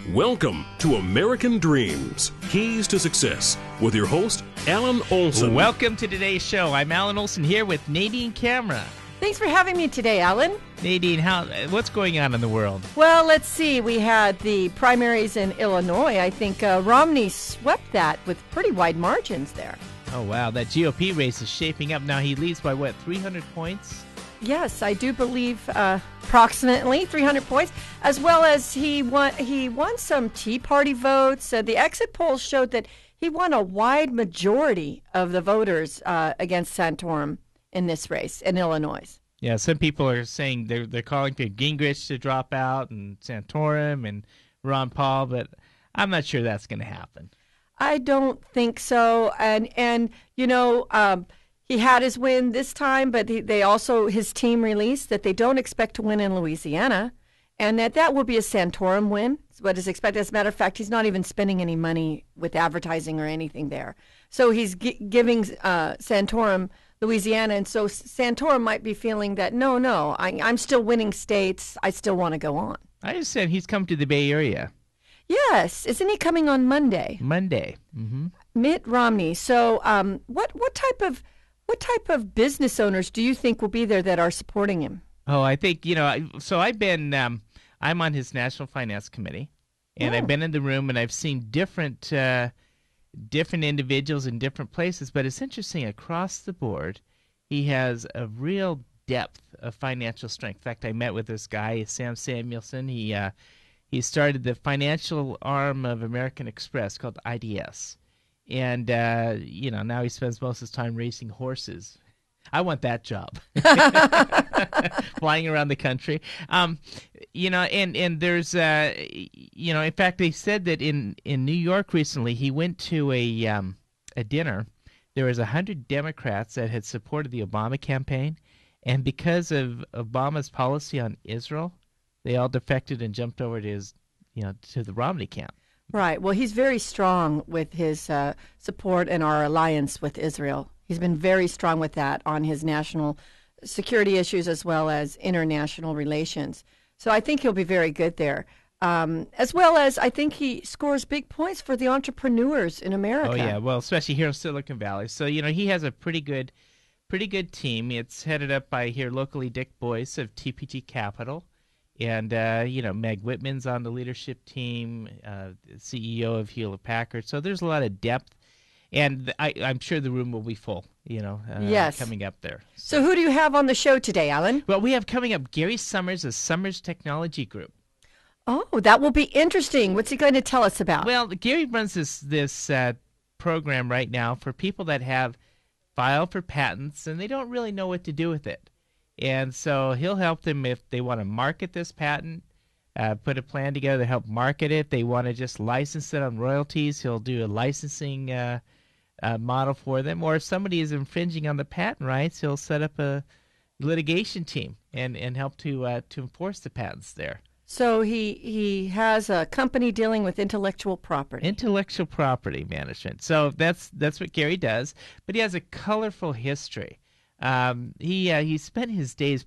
Welcome to American Dreams, Keys to Success, with your host, Alan Olsen. Welcome to today's show. I'm Alan Olsen here with Nadine Camera. Thanks for having me today, Alan. Nadine, what's going on in the world? Well, let's see. We had the primaries in Illinois. I think Romney swept that with pretty wide margins there. Oh, wow. That GOP race is shaping up. Now he leads by, 300 points? Yes, I do believe approximately 300 points, as well as he won some Tea Party votes. The exit polls showed that he won a wide majority of the voters against Santorum in this race in Illinois. Yeah, some people are saying they're calling for Gingrich to drop out and Santorum and Ron Paul, but I'm not sure that's going to happen. I don't think so, and you know. He had his win this time, but his team released that they don't expect to win in Louisiana, and that will be a Santorum win. It's what is expected. As a matter of fact, he's not even spending any money with advertising or anything there. So he's giving Santorum Louisiana, and so Santorum might be feeling that, no, I'm still winning states. I still want to go on. I just said he's come to the Bay Area. Yes. Isn't he coming on Monday? Monday. Mm-hmm. Mitt Romney. So what type of business owners do you think will be there that are supporting him? Oh, I think, so I've been, I'm on his National Finance Committee, and I've been in the room, and I've seen different individuals in different places, but it's interesting, across the board, he has a real depth of financial strength. In fact, I met with this guy, Sam Samuelson. He started the financial arm of American Express called IDS. And, now he spends most of his time racing horses. I want that job. Flying around the country. And there's, in fact, they said that in New York recently, he went to a dinner. There was 100 Democrats that had supported the Obama campaign. And because of Obama's policy on Israel, they all defected and jumped over to to the Romney camp. Right. Well, he's very strong with his support and our alliance with Israel. He's been very strong with that on his national security issues as well as international relations. So I think he'll be very good there. As well as I think he scores big points for the entrepreneurs in America. Oh, yeah. Well, especially here in Silicon Valley. So, he has a pretty good team. It's headed up by here locally Dick Boyce of TPG Capital. And, Meg Whitman's on the leadership team, CEO of Hewlett-Packard. So there's a lot of depth. And I'm sure the room will be full, yes, coming up there. So who do you have on the show today, Alan? Well, we have coming up Gary Summers of Summers Technology Group. Oh, that will be interesting. What's he going to tell us about? Well, Gary runs this program right now for people that have filed for patents, and they don't really know what to do with it. And so he'll help them if they want to market this patent, put a plan together to help market it. They want to just license it on royalties. He'll do a licensing model for them. Or if somebody is infringing on the patent rights, he'll set up a litigation team and help to enforce the patents there. So he has a company dealing with intellectual property. Intellectual property management. So that's what Gary does. But he has a colorful history. He spent his days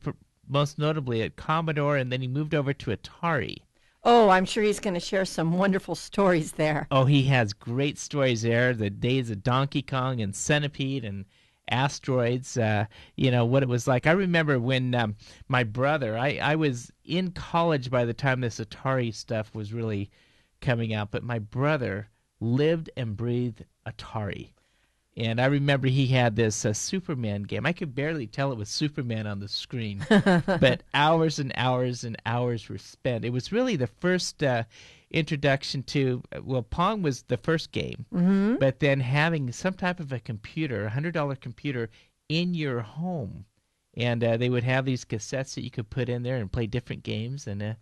most notably at Commodore, and then he moved over to Atari. Oh, I'm sure he's going to share some wonderful stories there. Oh, he has great stories there. The days of Donkey Kong and Centipede and Asteroids, what it was like. I remember when my brother, I was in college by the time this Atari stuff was really coming out, but my brother lived and breathed Atari. And I remember he had this Superman game. I could barely tell it was Superman on the screen, but hours and hours and hours were spent. It was really the first introduction to, Pong was the first game, but then having some type of a computer, $100 computer in your home. And they would have these cassettes that you could put in there and play different games. And, a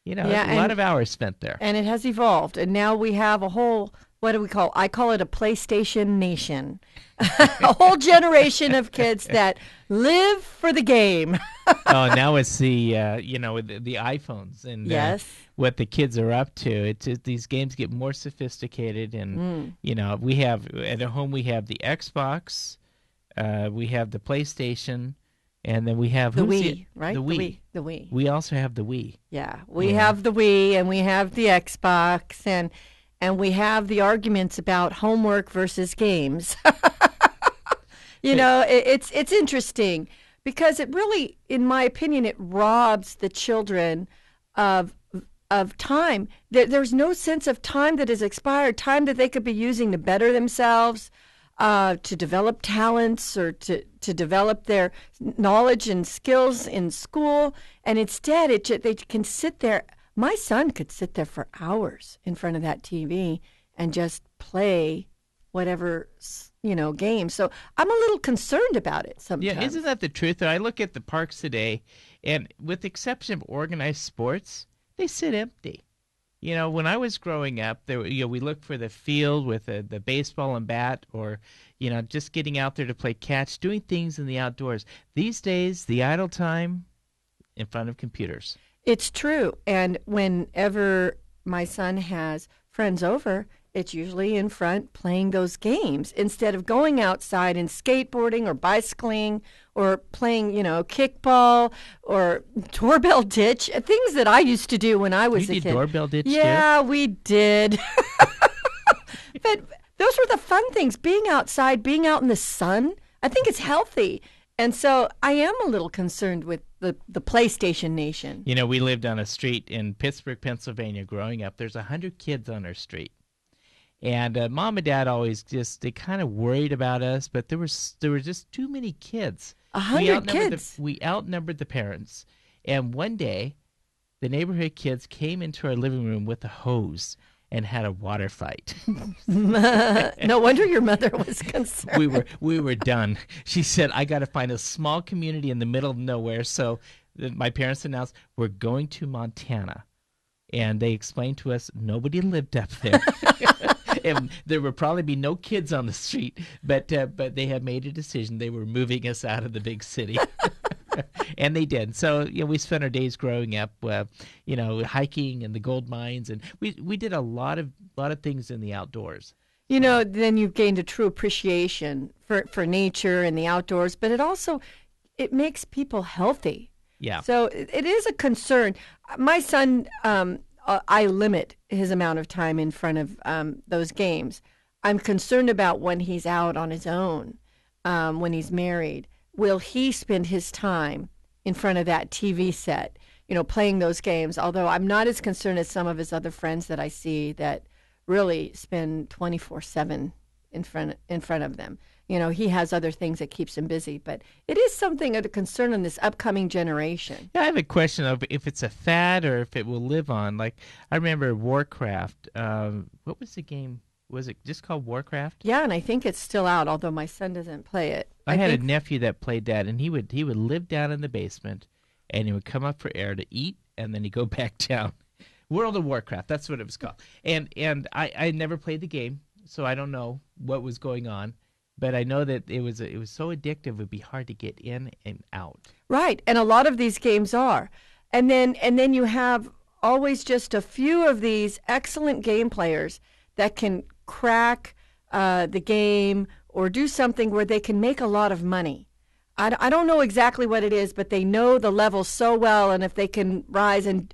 lot of hours spent there. And it has evolved. And now we have a whole... What do we call? I call it a PlayStation nation. A whole generation of kids that live for the game. Oh, now it's the the iPhones and yes. What the kids are up to. These games get more sophisticated, and we have at home we have the Xbox, we have the PlayStation, And then we have The who's Wii, right? The Wii. The Wii. We also have the Wii. Yeah, we have the Wii and we have the Xbox and we have the arguments about homework versus games. It's interesting because it really, in my opinion, it robs the children of time. There's no sense of time that has expired, time that they could be using to better themselves, to develop talents or to develop their knowledge and skills in school. And instead, they can sit there. My son could sit there for hours in front of that TV and just play whatever, game. So I'm a little concerned about it sometimes. Yeah, isn't that the truth? I look at the parks today, and with the exception of organized sports, they sit empty. When I was growing up, we looked for the field with the baseball and bat, or just getting out there to play catch, doing things in the outdoors. These days, the idle time in front of computers. It's true, and whenever my son has friends over, it's usually in front playing those games instead of going outside and skateboarding or bicycling or playing, kickball or doorbell ditch, things that I used to do when I was a kid. You did doorbell ditch too? Yeah, we did. But those were the fun things, being outside, being out in the sun. I think it's healthy. And so I am a little concerned with the PlayStation Nation. We lived on a street in Pittsburgh, Pennsylvania growing up. There's 100 kids on our street. And Mom and Dad always they kind of worried about us, but there were just too many kids. 100 kids. We outnumbered the parents. And one day, the neighborhood kids came into our living room with a hose and had a water fight. No wonder your mother was concerned. We were done. She said, I got to find a small community in the middle of nowhere. So my parents announced, we're going to Montana. And they explained to us nobody lived up there. And there would probably be no kids on the street, but they had made a decision. They were moving us out of the big city. And they did. So we spent our days growing up, hiking in the gold mines, and we did a lot of things in the outdoors. Then you've gained a true appreciation for nature and the outdoors, but it makes people healthy. Yeah. So it is a concern. My son, I limit his amount of time in front of those games. I'm concerned about when he's out on his own, when he's married. Will he spend his time in front of that TV set, playing those games? Although I'm not as concerned as some of his other friends that I see that really spend 24/7 in front of them. He has other things that keeps him busy, but it is something of a concern in this upcoming generation. Yeah, I have a question of if it's a fad or if it will live on. Like, I remember Warcraft. What was the game? Was it just called Warcraft? Yeah, and I think it's still out, although my son doesn't play it. I had a nephew that played that, and he would live down in the basement, and he would come up for air to eat, and then he'd go back down. World of Warcraft, that's what it was called. And I never played the game, so I don't know what was going on. But I know that it was so addictive, it would be hard to get in and out. Right, and a lot of these games are. And then you have always just a few of these excellent game players that can crack the game or do something where they can make a lot of money. I don't know exactly what it is, but they know the level so well, and if they can rise and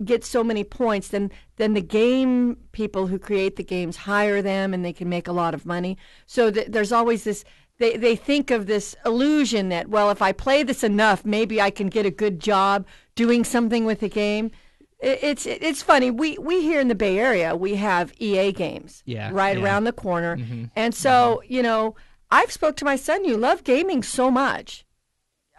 get so many points, then the game people who create the games hire them, and they can make a lot of money. So there's always this, they think of this illusion that, well, if I play this enough, maybe I can get a good job doing something with the game. It's funny. We here in the Bay Area, we have EA games around the corner. Mm-hmm. And so, I've spoke to my son, you love gaming so much.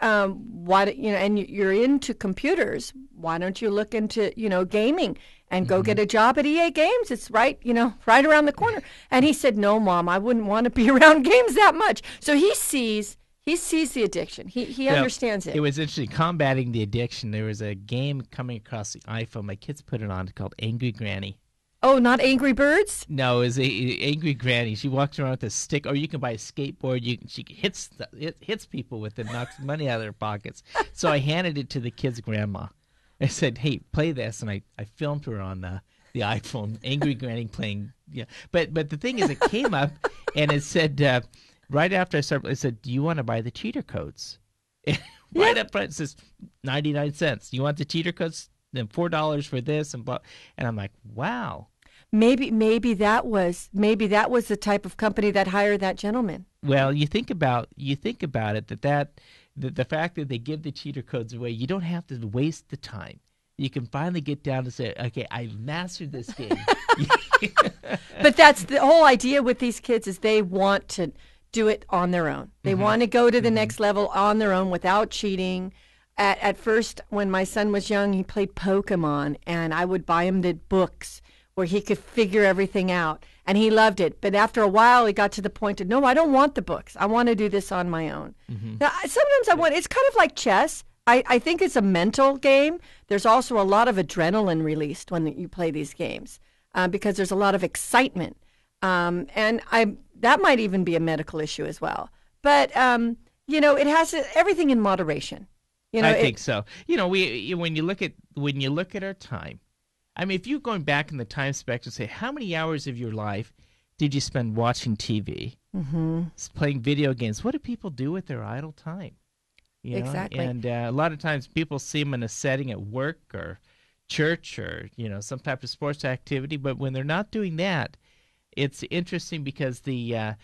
And you're into computers. Why don't you look into, gaming and go get a job at EA Games? It's right around the corner. And he said, no, Mom, I wouldn't want to be around games that much. So he sees the addiction. He understands it. It was interesting. Combating the addiction, there was a game coming across the iPhone. My kids put it on called Angry Granny. Oh, not Angry Birds? No, it was a Angry Granny. She walks around with a stick, or you can buy a skateboard. She hits people with it, knocks money out of their pockets. So I handed it to the kid's grandma. I said, "Hey, play this," and I filmed her on the iPhone. Angry Granny playing. Yeah, but the thing is, it came up and it said right after I started. It said, "Do you want to buy the cheater codes?" Right up front it says 99 cents. You want the cheater codes? Then $4 for this and blah. And I'm like, wow. Maybe that was the type of company that hired that gentleman. Well, you think about it that the fact that they give the cheater codes away, you don't have to waste the time. You can finally get down to say, okay, I've mastered this game. But that's the whole idea with these kids is they want to do it on their own. They want to go to the next level on their own without cheating. At first, when my son was young, he played Pokemon, and I would buy him the books where he could figure everything out, and he loved it. But after a while, he got to the point of, no, I don't want the books. I want to do this on my own. Now, sometimes it's kind of like chess. I think it's a mental game. There's also a lot of adrenaline released when you play these games because there's a lot of excitement. That might even be a medical issue as well. But, it has everything in moderation. I think so. When you look at our time, I mean, if you're going back in the time spectrum, say, how many hours of your life did you spend watching TV, playing video games? What do people do with their idle time? Exactly. And a lot of times people see them in a setting at work or church or, some type of sports activity. But when they're not doing that, it's interesting because you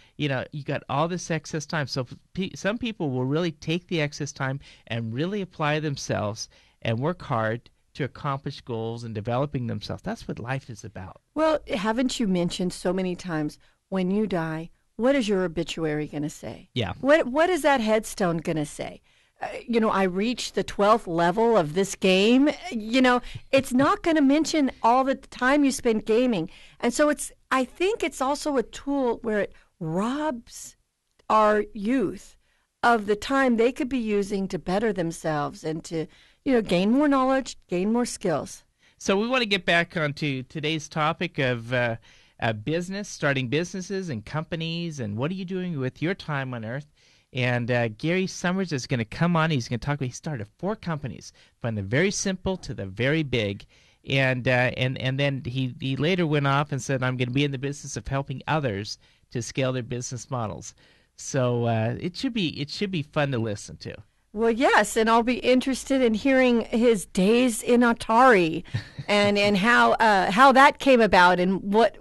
got all this excess time. So some people will really take the excess time and really apply themselves and work hard to accomplish goals and developing themselves. That's what life is about. Well, haven't you mentioned so many times when you die, what is your obituary going to say? Yeah. What is that headstone going to say? I reached the 12th level of this game. It's not going to mention all the time you spend gaming. And so I think it's also a tool where it robs our youth of the time they could be using to better themselves and to, gain more knowledge, gain more skills. So we want to get back onto today's topic of business, starting businesses and companies, and what are you doing with your time on Earth? And Gary Summers is going to come on. He's going to talk about he started 4 companies, from the very simple to the very big. And then he later went off and said, I'm going to be in the business of helping others to scale their business models. So it should be fun to listen to. Well, yes, and I'll be interested in hearing his days in Atari and how that came about and what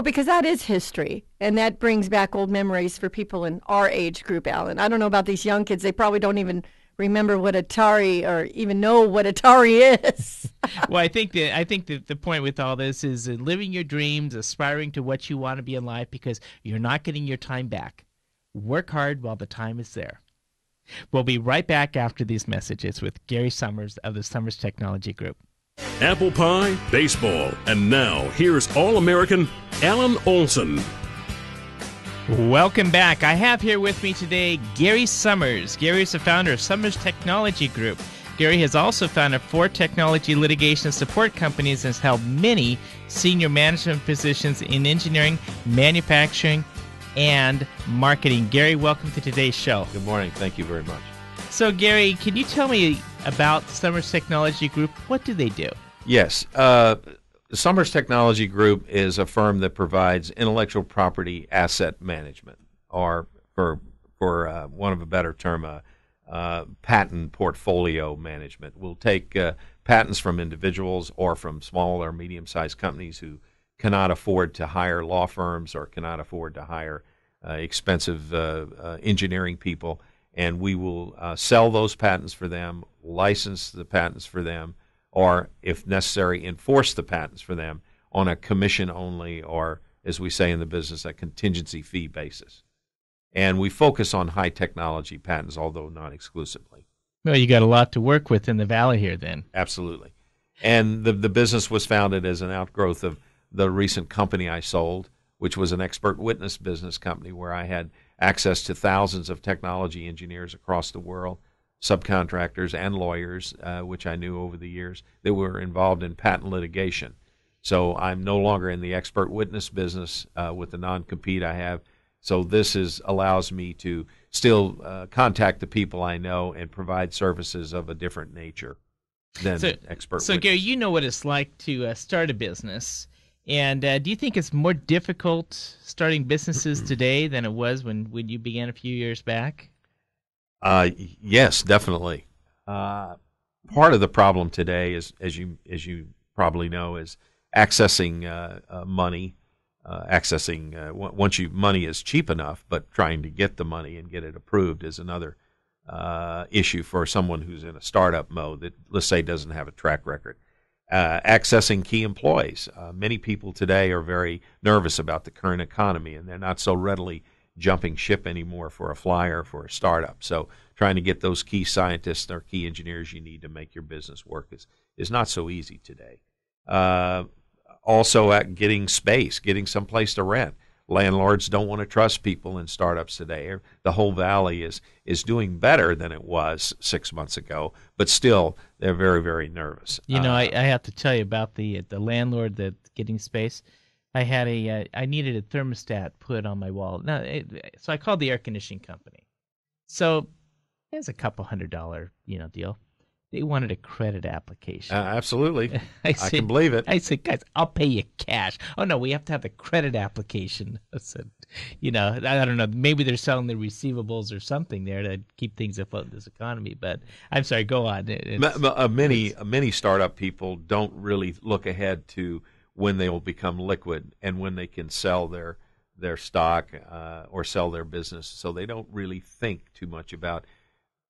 because that is history, and that brings back old memories for people in our age group, Alan. I don't know about these young kids. They probably don't even remember what Atari or even know what Atari is. Well, I think the point with all this is living your dreams, aspiring to what you want to be in life, because you're not getting your time back. Work hard while the time is there. We'll be right back after these messages with Gary Summers of the Summers Technology Group. Apple pie, baseball, and now here's All-American Alan Olsen. Welcome back. I have here with me today Gary Summers. Gary is the founder of Summers Technology Group. Gary has also founded 4 technology litigation support companies and has held many senior management positions in engineering, manufacturing, and marketing. Gary, welcome to today's show. Good morning. Thank you very much. So, Gary, can you tell me about Summers Technology Group? What do they do? Yes. Summers Technology Group is a firm that provides intellectual property asset management, or for want of a better term, patent portfolio management. We'll take patents from individuals or from small or medium-sized companies who cannot afford to hire law firms or cannot afford to hire expensive engineering people, and we will sell those patents for them, license the patents for them, or, if necessary, enforce the patents for them on a commission-only, or, as we say in the business, a contingency fee basis. And we focus on high-technology patents, although not exclusively. Well, you got a lot to work with in the Valley here, then. Absolutely. And the business was founded as an outgrowth of the recent company I sold, which was an expert witness business company where I had access to thousands of technology engineers across the world, subcontractors and lawyers, which I knew over the years, that were involved in patent litigation. So I'm no longer in the expert witness business with the non-compete I have. So this allows me to still contact the people I know and provide services of a different nature than expert witness. So, Gary, you know what it's like to start a business. And do you think it's more difficult starting businesses today than it was when you began a few years back? Yes, definitely. Part of the problem today is, as you probably know, is accessing money. Once money is cheap enough, but trying to get the money and get it approved is another issue for someone who's in a startup mode that, let's say, doesn't have a track record. Accessing key employees. Many people today are very nervous about the current economy, and they're not so readily jumping ship anymore for a flyer for a startup. So trying to get those key scientists or key engineers you need to make your business work is not so easy today. Also, at getting space, getting someplace to rent. Landlords don't want to trust people in startups today. The whole valley is doing better than it was 6 months ago, but still they're very, very nervous. I have to tell you about the landlord that's getting space. I had I needed a thermostat put on my wall. So I called the air conditioning company. So it's a couple $100 deal. They wanted a credit application. Absolutely. I can believe it. I said, guys, I'll pay you cash. Oh, no, we have to have the credit application. I said, I don't know. Maybe they're selling the receivables or something there to keep things afloat in this economy. But I'm sorry, go on. Many startup people don't really look ahead to when they will become liquid and when they can sell their stock or sell their business. So they don't really think too much about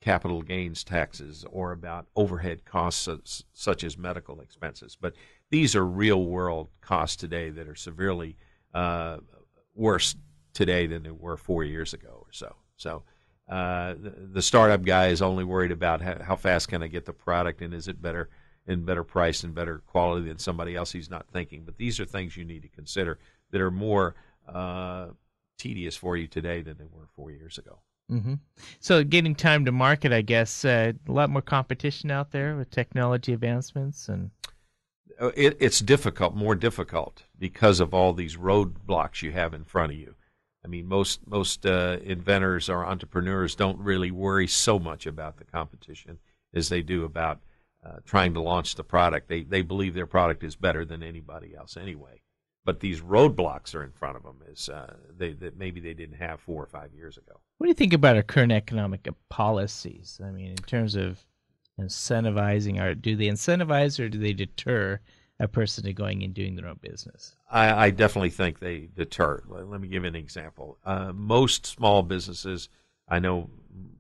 capital gains taxes or about overhead costs such as medical expenses. But these are real world costs today that are severely worse today than they were 4 years ago or so. So the startup guy is only worried about how fast can I get the product, and is it better price and better quality than somebody else. He's not thinking. But these are things you need to consider that are more tedious for you today than they were 4 years ago. Mm-hmm. So getting time to market, I guess, a lot more competition out there with technology advancements, and it's more difficult because of all these roadblocks you have in front of you. I mean, most inventors or entrepreneurs don't really worry so much about the competition as they do about trying to launch the product. They believe their product is better than anybody else anyway. But these roadblocks are in front of them that maybe they didn't have 4 or 5 years ago. What do you think about our current economic policies? I mean, in terms of incentivizing, do they incentivize or do they deter a person to going and doing their own business? I definitely think they deter. Let me give you an example. Most small businesses, I know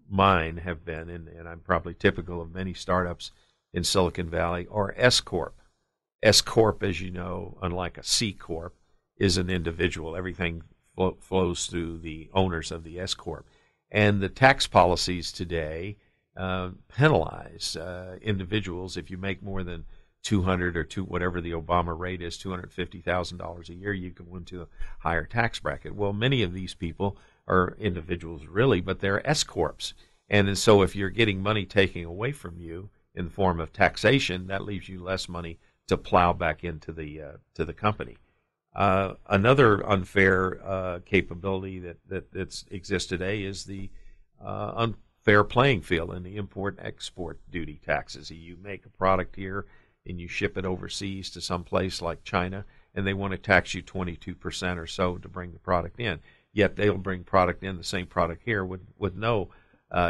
mine have been, and I'm probably typical of many startups in Silicon Valley, are S Corp. S Corp, as you know, unlike a C Corp, is an individual. Everything flows through the owners of the S Corp. And the tax policies today penalize individuals if you make more than $200 or whatever the Obama rate is, $250,000 a year, you can go into a higher tax bracket. Well, many of these people are individuals really, but they're S Corps. And so if you're getting money taken away from you in the form of taxation, that leaves you less money to plow back into the company. Another unfair capability that exists today is the unfair playing field in the import-export duty taxes. You make a product here and you ship it overseas to some place like China, and they want to tax you 22% or so to bring the product in. Yet they'll bring product in, the same product here, with no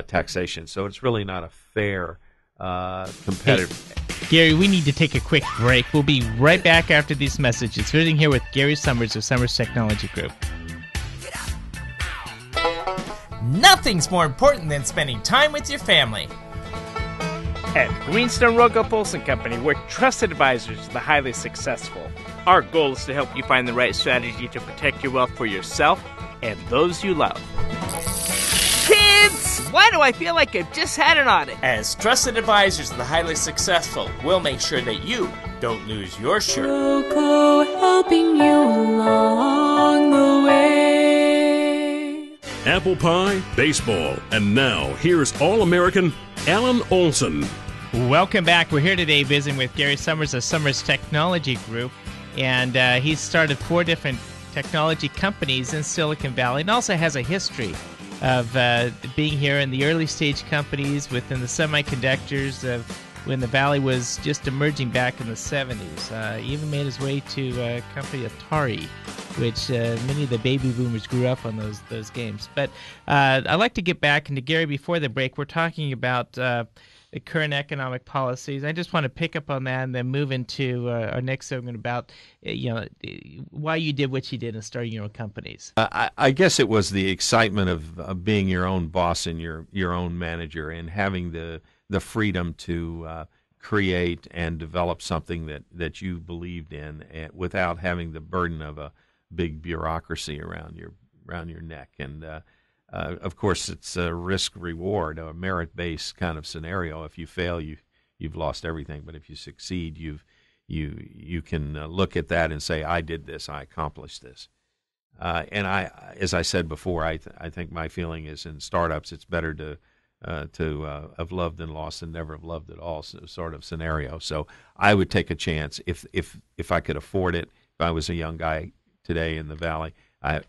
taxation. So it's really not a fair competitive. Hey, Gary, we need to take a quick break. We'll be right back after these messages. Visiting here with Gary Summers of Summers Technology Group. Nothing's more important than spending time with your family. At Greenstone Rokup Olsen Company, we're trusted advisors to the highly successful. Our goal is to help you find the right strategy to protect your wealth for yourself and those you love. Kids, why do I feel like I've just had an audit? As trusted advisors to the highly successful, we'll make sure that you don't lose your shirt. Roco helping you along the way. Apple pie, baseball, and now here's All-American Alan Olsen. Welcome back. We're here today visiting with Gary Summers of Summers Technology Group, and he's started 4 different technology companies in Silicon Valley and also has a history of being here in the early stage companies within the semiconductors of when the Valley was just emerging back in the 70s. He even made his way to a company, Atari, which many of the baby boomers grew up on those games. But I'd like to get back into Gary before the break. We're talking about the current economic policies. I just want to pick up on that and then move into our next segment about why you did what you did and starting your own companies. I guess it was the excitement of being your own boss and your own manager and having the freedom to create and develop something that you believed in without having the burden of a big bureaucracy around your neck. And of course, it's a risk-reward, a merit-based kind of scenario. If you fail, you've lost everything. But if you succeed, you can look at that and say, I did this, I accomplished this. And as I said before, I think my feeling is in startups, it's better to have loved and lost and never have loved at all, sort of scenario. So I would take a chance if I could afford it. If I was a young guy today in the Valley,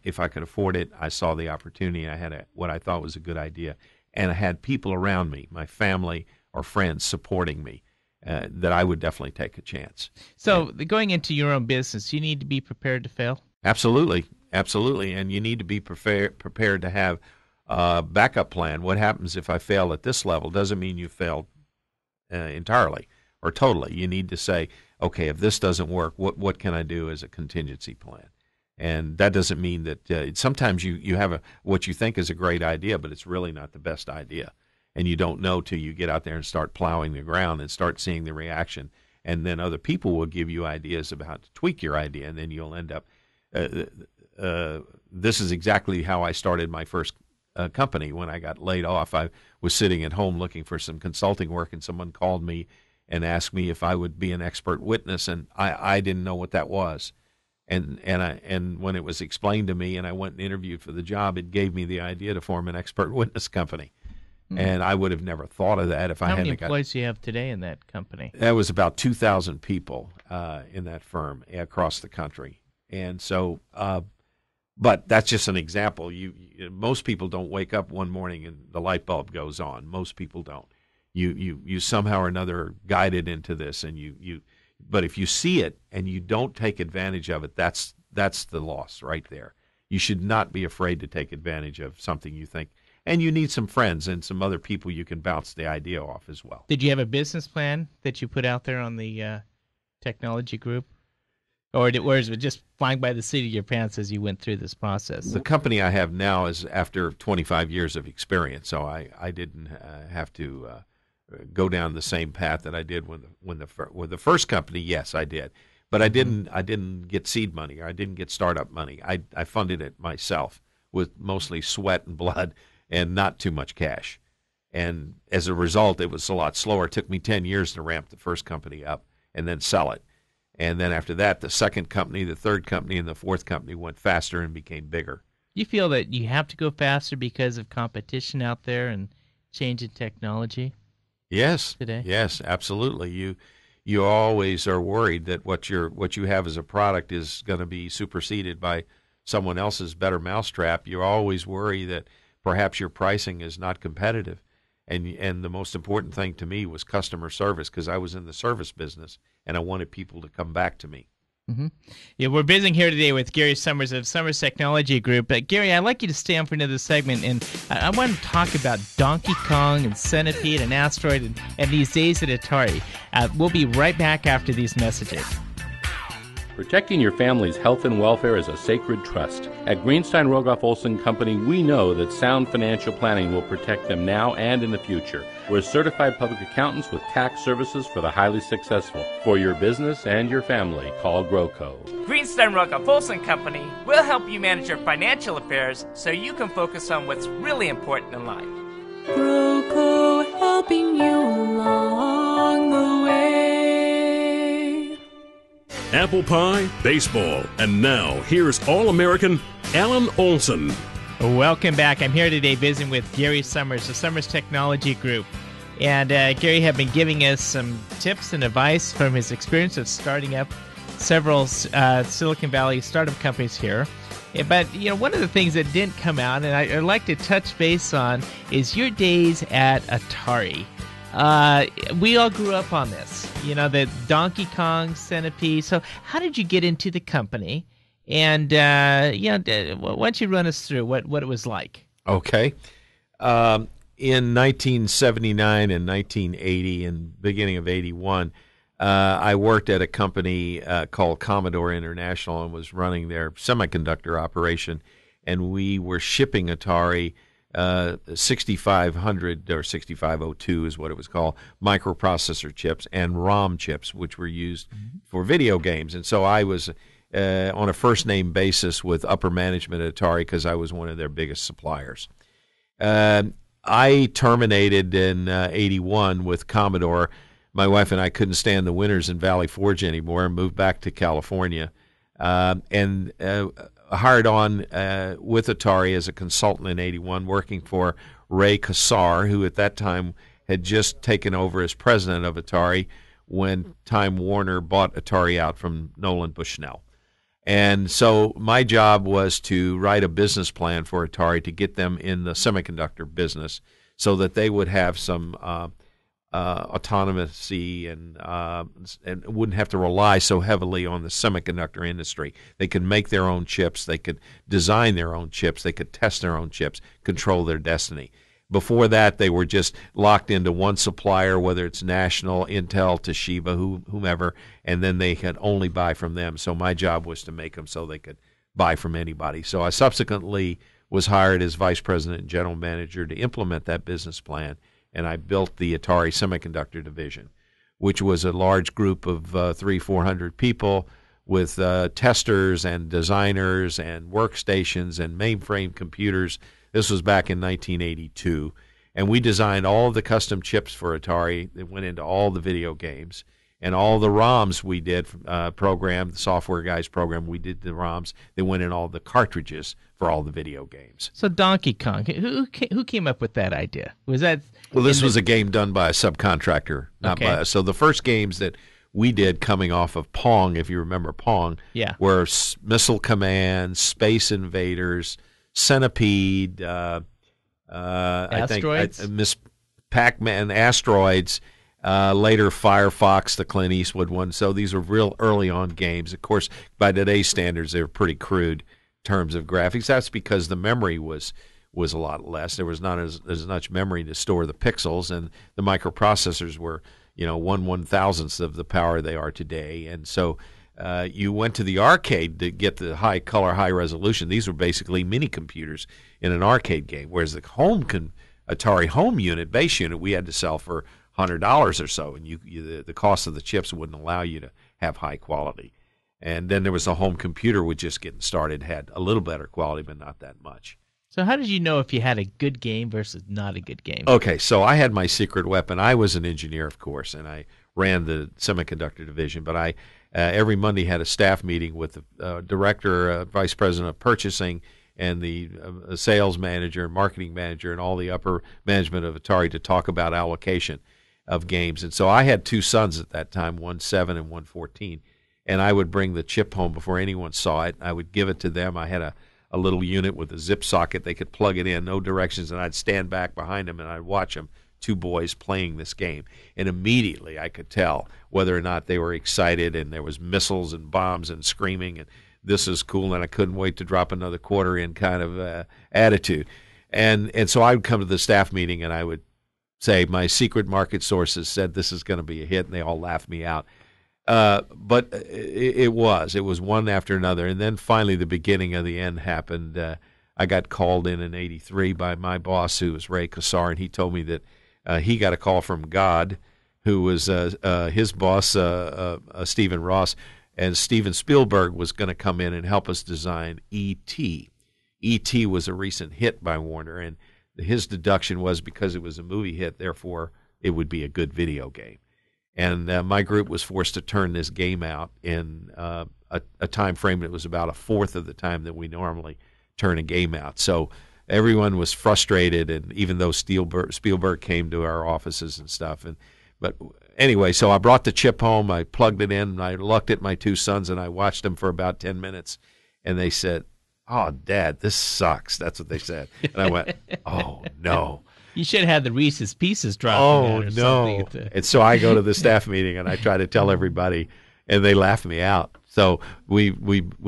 if I could afford it, I saw the opportunity. I had what I thought was a good idea, and I had people around me, my family or friends, supporting me. That I would definitely take a chance. So going into your own business, you need to be prepared to fail? Absolutely, and you need to be prepared to have a backup plan. What happens if I fail at this level doesn't mean you failed entirely or totally. You need to say, okay, if this doesn't work, what can I do as a contingency plan? And that doesn't mean that sometimes you have what you think is a great idea, but it's really not the best idea. And you don't know till you get out there and start plowing the ground and start seeing the reaction. And then other people will give you ideas about how to tweak your idea, and then you'll end up this is exactly how I started my first company. When I got laid off, I was sitting at home looking for some consulting work, and someone called me and asked me if I would be an expert witness, and I didn't know what that was. And when it was explained to me and I went and interviewed for the job, it gave me the idea to form an expert witness company. And I would have never thought of that if I hadn't. How many employees do you have today in that company? That was about 2,000 people in that firm across the country. And so, but that's just an example. Most people don't wake up one morning and the light bulb goes on. Most people don't. You somehow or another are guided into this, and but if you see it and you don't take advantage of it, that's the loss right there. You should not be afraid to take advantage of something you think. And you need some friends and some other people you can bounce the idea off as well. Did you have a business plan that you put out there on the technology group? Or was it just flying by the seat of your pants as you went through this process? The company I have now is after 25 years of experience, so I didn't have to go down the same path that I did with the first company. Yes, I did. But I didn't get seed money, or I didn't get startup money. I funded it myself with mostly sweat and blood, and not too much cash. And as a result, it was a lot slower. It took me 10 years to ramp the first company up and then sell it. And then after that, the second company, the third company, and the fourth company went faster and became bigger. You feel that you have to go faster because of competition out there and change in technology? Yes. Today? Yes, absolutely. You always are worried that what you have as a product is going to be superseded by someone else's better mousetrap. You always worry that perhaps your pricing is not competitive. And the most important thing to me was customer service, because I was in the service business and I wanted people to come back to me. Mm-hmm. Yeah, we're visiting here today with Gary Summers of Summers Technology Group. Gary, I'd like you to stay on for another segment, and I want to talk about Donkey Kong and Centipede and Asteroid and these days at Atari. We'll be right back after these messages. Protecting your family's health and welfare is a sacred trust. At Greenstein Rogoff Olsen Company, we know that sound financial planning will protect them now and in the future. We're certified public accountants with tax services for the highly successful. For your business and your family, call GrowCo. Greenstein Rogoff Olsen Company will help you manage your financial affairs so you can focus on what's really important in life. GrowCo, helping you along the way. Apple pie, baseball, and now here's All-American Alan Olsen. Welcome back. I'm here today visiting with Gary Summers of Summers Technology Group. And Gary have been giving us some tips and advice from his experience of starting up several Silicon Valley startup companies here. But, one of the things that didn't come out, and I'd like to touch base on, is your days at Atari. We all grew up on this, the Donkey Kong, Centipede. So how did you get into the company? And why don't you run us through what it was like? Okay. In 1979 and 1980 and beginning of 81, I worked at a company called Commodore International and was running their semiconductor operation, and we were shipping Atari 6500 or 6502 is what it was called, microprocessor chips and ROM chips, which were used for video games. And so I was on a first-name basis with upper management at Atari because I was one of their biggest suppliers. I terminated in 81 with Commodore. My wife and I couldn't stand the winters in Valley Forge anymore and moved back to California and hired on with Atari as a consultant in 81, working for Ray Kassar, who at that time had just taken over as president of Atari when Time Warner bought Atari out from Nolan Bushnell. And so my job was to write a business plan for Atari to get them in the semiconductor business so that they would have some autonomy and wouldn't have to rely so heavily on the semiconductor industry. They could make their own chips. They could design their own chips. They could test their own chips, control their destiny. Before that, they were just locked into one supplier, whether it's National, Intel, Toshiba, whomever, and then they could only buy from them. So my job was to make them so they could buy from anybody. So I subsequently was hired as vice president and general manager to implement that business plan, and I built the Atari Semiconductor Division, which was a large group of 300-400 people with testers and designers and workstations and mainframe computers. This was back in 1982, and we designed all of the custom chips for Atari that went into all the video games, and all the ROMs we did the software guys program, we did the ROMs that went in all the cartridges for all the video games. So Donkey Kong, who came up with that idea? Was that? Well, this was a game done by a subcontractor, not by us. So the first games that we did coming off of Pong, if you remember Pong, were Missile Command, Space Invaders, Centipede, Asteroids? I think Miss Pac-Man, Asteroids, later Firefox, the Clint Eastwood one. So these were real early on games. Of course, by today's standards, they were pretty crude in terms of graphics. That's because the memory was a lot less. There was not as much memory to store the pixels, and the microprocessors were 1/1000th of the power they are today. And so you went to the arcade to get the high color, high resolution. These were basically mini computers in an arcade game, whereas the Atari home unit, base unit, we had to sell for $100 or so, and the cost of the chips wouldn't allow you to have high quality. And then there was a home computer, which just getting started, had a little better quality, but not that much. So how did you know if you had a good game versus not a good game? Okay, so I had my secret weapon. I was an engineer, of course, and I ran the semiconductor division, but I every Monday had a staff meeting with the director, vice president of purchasing, and the sales manager, marketing manager, and all the upper management of Atari to talk about allocation of games. And so I had two sons at that time, one 7 and one 14, and I would bring the chip home before anyone saw it. I would give it to them. I had a little unit with a zip socket. They could plug it in, no directions, and I'd stand back behind them and I'd watch them, two boys playing this game. And immediately I could tell whether or not they were excited, and there was missiles and bombs and screaming, and this is cool, and I couldn't wait to drop another quarter in kind of attitude. And so I would come to the staff meeting and I would say, my secret market sources said this is going to be a hit, and they all laughed me out. But it was one after another. And then finally the beginning of the end happened. I got called in '83 by my boss, who was Ray Kassar, and he told me that he got a call from God, who was his boss, Stephen Ross, and Steven Spielberg was going to come in and help us design E.T. E.T. was a recent hit by Warner, and his deduction was because it was a movie hit, therefore it would be a good video game. And my group was forced to turn this game out in a time frame that was about a fourth of the time that we normally turn a game out. So everyone was frustrated, and even though Spielberg came to our offices and stuff. But anyway, so I brought the chip home, I plugged it in, and I looked at my two sons, and I watched them for about 10 minutes, and they said, "Oh, Dad, this sucks." That's what they said. And I went, "Oh, no." You should have had the Reese's Pieces dropped. Oh, no. And so I go to the staff meeting, and I try to tell everybody, and they laugh me out. So we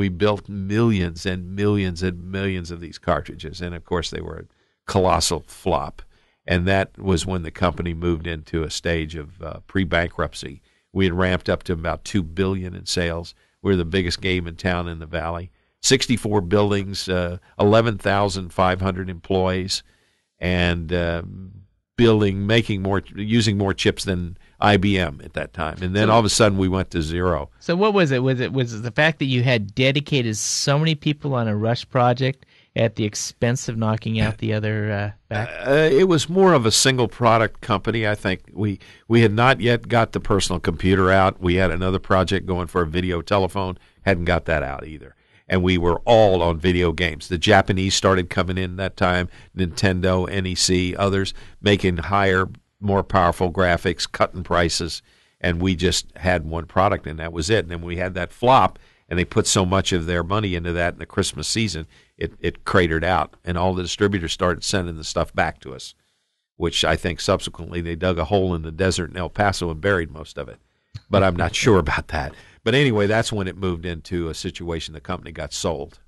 built millions and millions and millions of these cartridges, and of course they were a colossal flop. And that was when the company moved into a stage of pre-bankruptcy. We had ramped up to about $2 billion in sales. We were the biggest game in town in the valley. 64 buildings, 11,500 employees, and using more chips than IBM at that time. And then all of a sudden we went to zero. So what was it? Was it the fact that you had dedicated so many people on a rush project at the expense of knocking out the other back? It was more of a single product company. I think we had not yet got the personal computer out. We had another project going for a video telephone, hadn't got that out either. And we were all on video games. The Japanese started coming in that time, Nintendo, NEC, others, making higher, more powerful graphics, cutting prices, and we just had one product, and that was it. And then we had that flop, and they put so much of their money into that in the Christmas season, it cratered out, and all the distributors started sending the stuff back to us, which I think subsequently they dug a hole in the desert in El Paso and buried most of it. But I'm not sure about that. But anyway, that's when it moved into a situation the company got sold.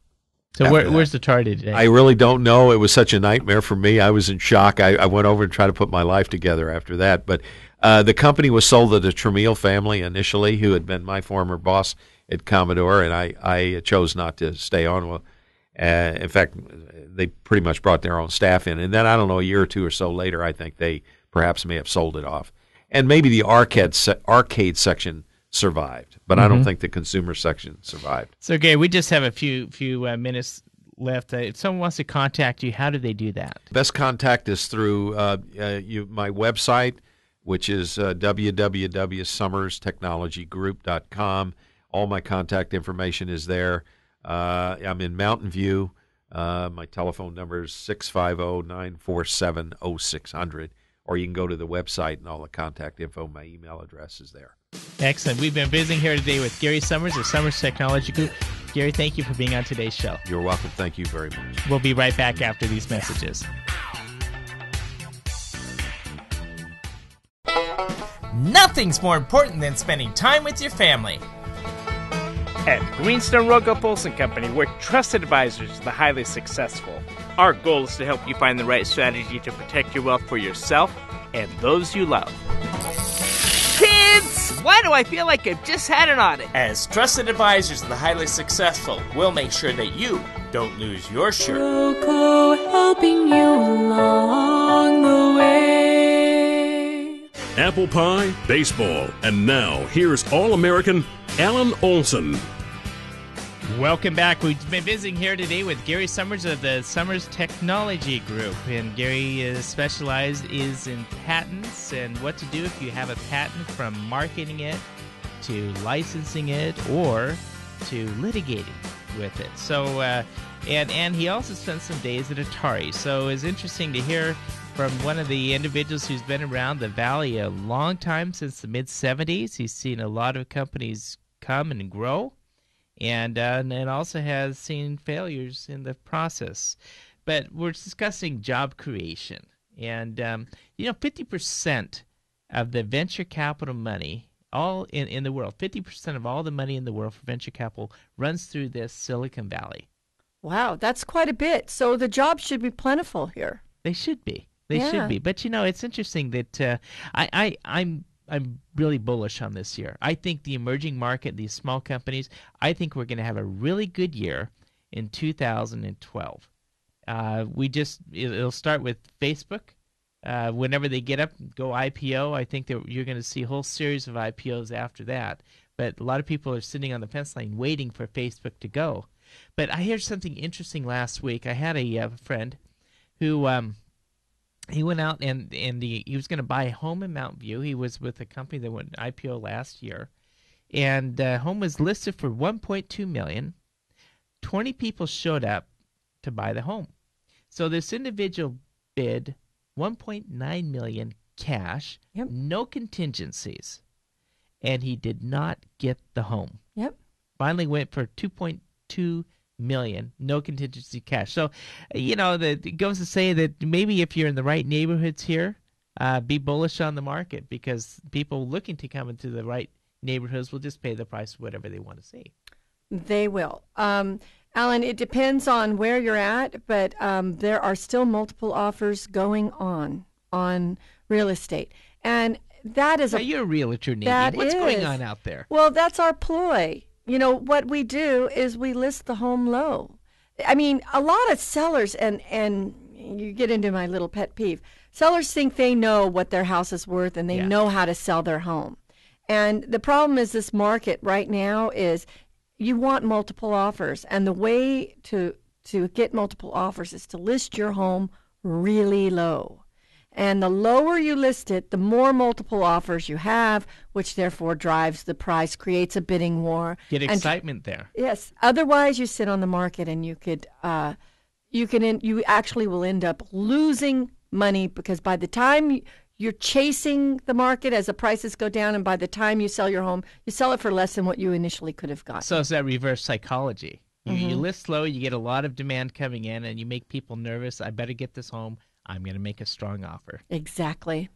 So where's the target today? I really don't know. It was such a nightmare for me. I was in shock. I went over and tried to put my life together after that. But the company was sold to the Tramiel family initially, who had been my former boss at Commodore, and I chose not to stay on. Well, in fact, they pretty much brought their own staff in. And then, I don't know, a year or two or so later, I think they perhaps may have sold it off. And maybe the arcade section survived, but I don't think the consumer section survived. So, Gary, we just have a few minutes left. If someone wants to contact you, how do they do that? Best contact is through my website, which is www.summerstechnologygroup.com. All my contact information is there. I'm in Mountain View. My telephone number is 650-947-0600. Or you can go to the website and all the contact info. My email address is there. Excellent. We've been visiting here today with Gary Summers of Summers Technology Group. Gary, thank you for being on today's show. You're welcome. Thank you very much. We'll be right back after these messages. Nothing's more important than spending time with your family. At Greenstone Rogoff Olsen Company, we're trusted advisors to the highly successful. Our goal is to help you find the right strategy to protect your wealth for yourself and those you love. Kids, why do I feel like I've just had an audit? As trusted advisors to the highly successful, we'll make sure that you don't lose your shirt. Roco helping you along the way. Apple pie, baseball, and now here's All-American Alan Olsen. Welcome back. We've been visiting here today with Gary Summers of the Summers Technology Group. And Gary specialized is in patents and what to do if you have a patent, from marketing it to licensing it or to litigating with it. So, and he also spent some days at Atari. So it's interesting to hear from one of the individuals who's been around the Valley a long time, since the mid-'70s. He's seen a lot of companies come and grow. And also has seen failures in the process. But we're discussing job creation. And, 50% of the venture capital money, all in the world, 50% of all the money in the world for venture capital runs through this Silicon Valley. Wow, that's quite a bit. So the jobs should be plentiful here. They should be. They should be. But, it's interesting that I'm really bullish on this year. I think the emerging market, these small companies, I think we're going to have a really good year in 2012. It'll start with Facebook. Whenever they get up, go IPO, I think that you're going to see a whole series of IPOs after that. But a lot of people are sitting on the fence line waiting for Facebook to go. But I heard something interesting last week. I had a friend who he went out and he was going to buy a home in Mountain View. He was with a company that went IPO last year, and the home was listed for $1.2 million. 20 people showed up to buy the home. So this individual bid $1.9 million cash, no contingencies, and he did not get the home. Yep. Finally went for $2.2 million, no contingency cash. So, it goes to say that maybe if you're in the right neighborhoods here, be bullish on the market, because people looking to come into the right neighborhoods will just pay the price whatever they want to see. They will. Alan, it depends on where you're at, but there are still multiple offers going on real estate. And that is Now, you're a realtor, Nadine. that What's going is- on out there? Well, that's our ploy. You know, what we do is we list the home low. I mean, a lot of sellers, and you get into my little pet peeve, sellers think they know what their house is worth and they know how to sell their home. And the problem is this market right now is you want multiple offers. And the way to get multiple offers is to list your home really low. And the lower you list it, the more multiple offers you have, which therefore drives the price, creates a bidding war. Get excitement there. Yes. Otherwise, you sit on the market and you actually will end up losing money, because by the time you're chasing the market as the prices go down, and by the time you sell your home, you sell it for less than what you initially could have gotten. So it's that reverse psychology. You list low, you get a lot of demand coming in, and you make people nervous. I better get this home. I'm going to make a strong offer. Exactly.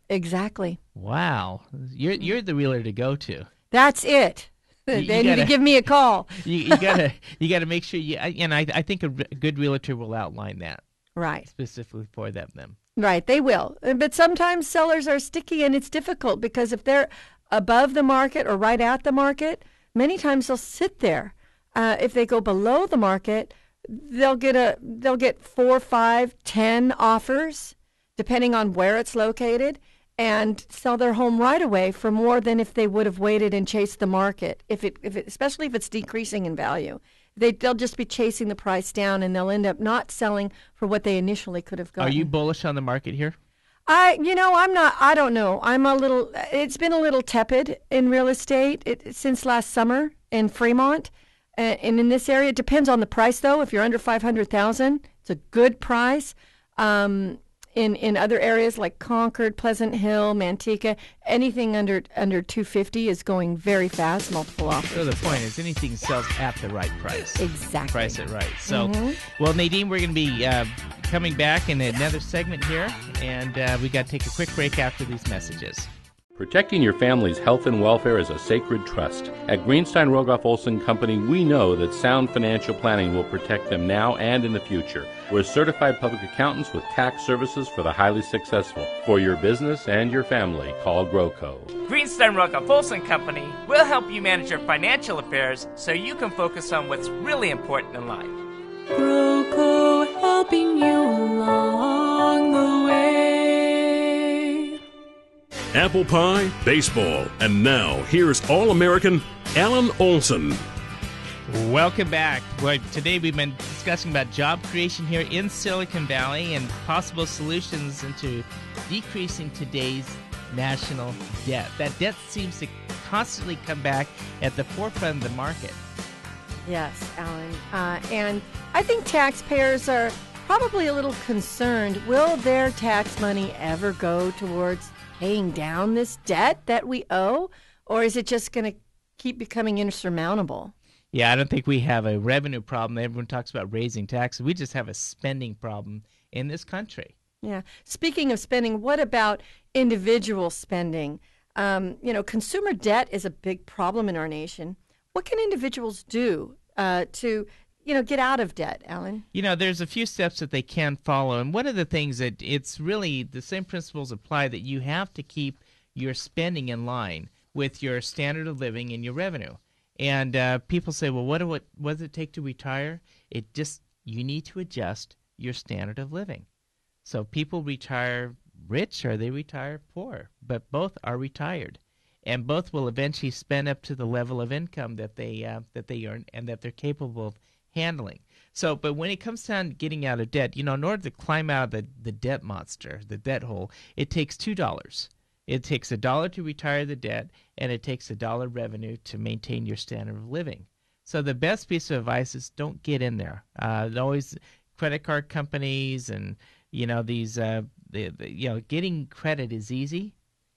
Wow. You're the realtor to go to. That's it. They need to give me a call. You gotta make sure I think a good realtor will outline that Right. specifically for them. Right, they will. But sometimes sellers are sticky, and it's difficult because if they're above the market or right at the market, many times they'll sit there. If they go below the market, they'll get 4, 5, 10 offers, depending on where it's located, and sell their home right away for more than if they would have waited and chased the market. Especially if it's decreasing in value, they'll just be chasing the price down, and they'll end up not selling for what they initially could have gotten. Are you bullish on the market here? I'm not. I don't know. It's been a little tepid in real estate since last summer in Fremont. And in this area, it depends on the price, though. If you're under $500,000, it's a good price. In other areas like Concord, Pleasant Hill, Manteca, anything under $250 is going very fast. Multiple offers. So the point is, anything sells at the right price. Exactly. Price it right. So, well, Nadine, we're going to be coming back in another segment here, and we got to take a quick break after these messages. Protecting your family's health and welfare is a sacred trust. At Greenstein Rogoff Olsen Company, we know that sound financial planning will protect them now and in the future. We're certified public accountants with tax services for the highly successful. For your business and your family, call GrowCo. Greenstein Rogoff Olsen Company will help you manage your financial affairs so you can focus on what's really important in life. Groco helping you along the way. Apple pie, baseball, and now here's All-American Alan Olsen. Welcome back. Well, today we've been discussing about job creation here in Silicon Valley and possible solutions into decreasing today's national debt. That debt seems to constantly come back at the forefront of the market. Yes, Alan. And I think taxpayers are probably a little concerned. Will their tax money ever go towards paying down this debt that we owe? Or is it just going to keep becoming insurmountable? Yeah, I don't think we have a revenue problem. Everyone talks about raising taxes. We just have a spending problem in this country. Yeah. Speaking of spending, what about individual spending? Consumer debt is a big problem in our nation. What can individuals do to get out of debt, Alan? There's a few steps that they can follow. And one of the things that it's really the same principles apply, that you have to keep your spending in line with your standard of living and your revenue. And people say, well, what does it take to retire? You need to adjust your standard of living. So people retire rich or they retire poor, but both are retired. And both will eventually spend up to the level of income that they earn and that they're capable of handling. So, but when it comes down to getting out of debt, in order to climb out of the debt monster, the debt hole, it takes $2. It takes $1 to retire the debt, and it takes $1 revenue to maintain your standard of living. So the best piece of advice is don't get in there. Always credit card companies and these getting credit is easy,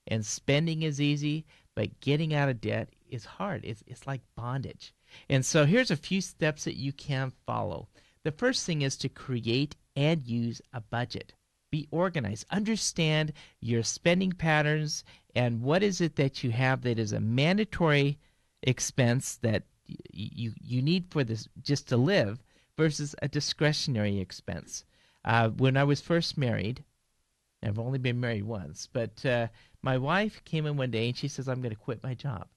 and spending is easy, but getting out of debt is hard. It's like bondage. And so here's a few steps that you can follow. The first thing is to create and use a budget. Be organized. Understand your spending patterns and what is it that you have that is a mandatory expense that you need for this just to live versus a discretionary expense. When I was first married, I've only been married once, but my wife came in one day and she says, I'm going to quit my job.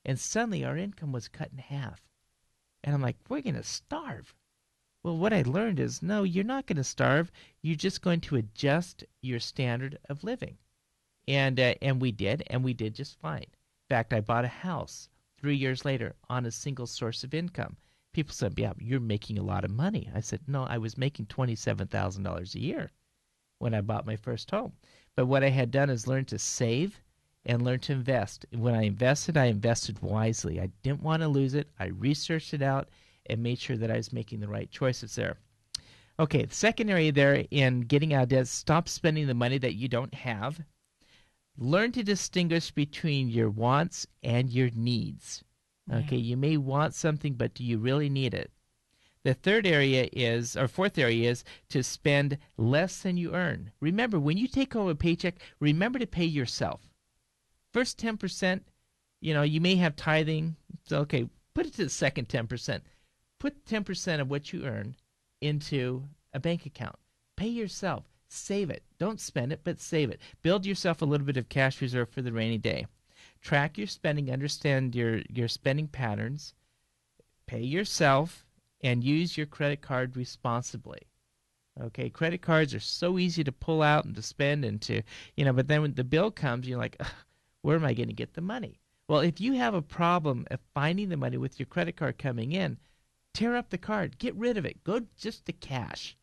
And suddenly our income was cut in half. And I'm like, we're going to starve. Well, what I learned is, no, you're not going to starve. You're just going to adjust your standard of living. And we did just fine. In fact, I bought a house 3 years later on a single source of income. People said, yeah, you're making a lot of money. I said, no, I was making $27,000 a year when I bought my first home. But what I had done is learn to save and learn to invest. When I invested wisely. I didn't want to lose it. I researched it out and made sure that I was making the right choices there. Okay, the second area there in getting out of debt, stop spending the money that you don't have. Learn to distinguish between your wants and your needs. Okay, you may want something, but do you really need it? The fourth area is to spend less than you earn. Remember, when you take home a paycheck, remember to pay yourself. First 10%, you may have tithing. So, okay, put it to the second 10%. Put 10% of what you earn into a bank account. Pay yourself. Save it. Don't spend it, but save it. Build yourself a little bit of cash reserve for the rainy day. Track your spending. Understand your spending patterns. Pay yourself and use your credit card responsibly. Okay, credit cards are so easy to pull out and to spend and to, but then when the bill comes, you're like, where am I going to get the money? Well, if you have a problem of finding the money with your credit card coming in, tear up the card. Get rid of it. Go just to cash.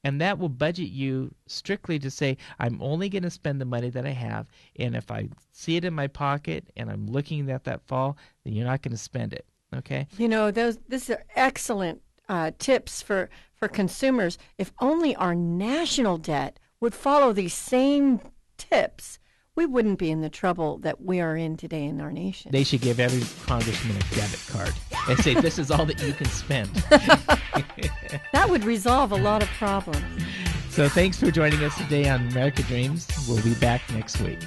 And that will budget you strictly to say, I'm only going to spend the money that I have, and if I see it in my pocket and I'm looking at that fall, then you're not going to spend it. Okay? These are excellent tips for consumers. If only our national debt would follow these same tips, we wouldn't be in the trouble that we are in today in our nation. They should give every congressman a debit card and say, this is all that you can spend. That would resolve a lot of problems. So thanks for joining us today on America Dreams. We'll be back next week.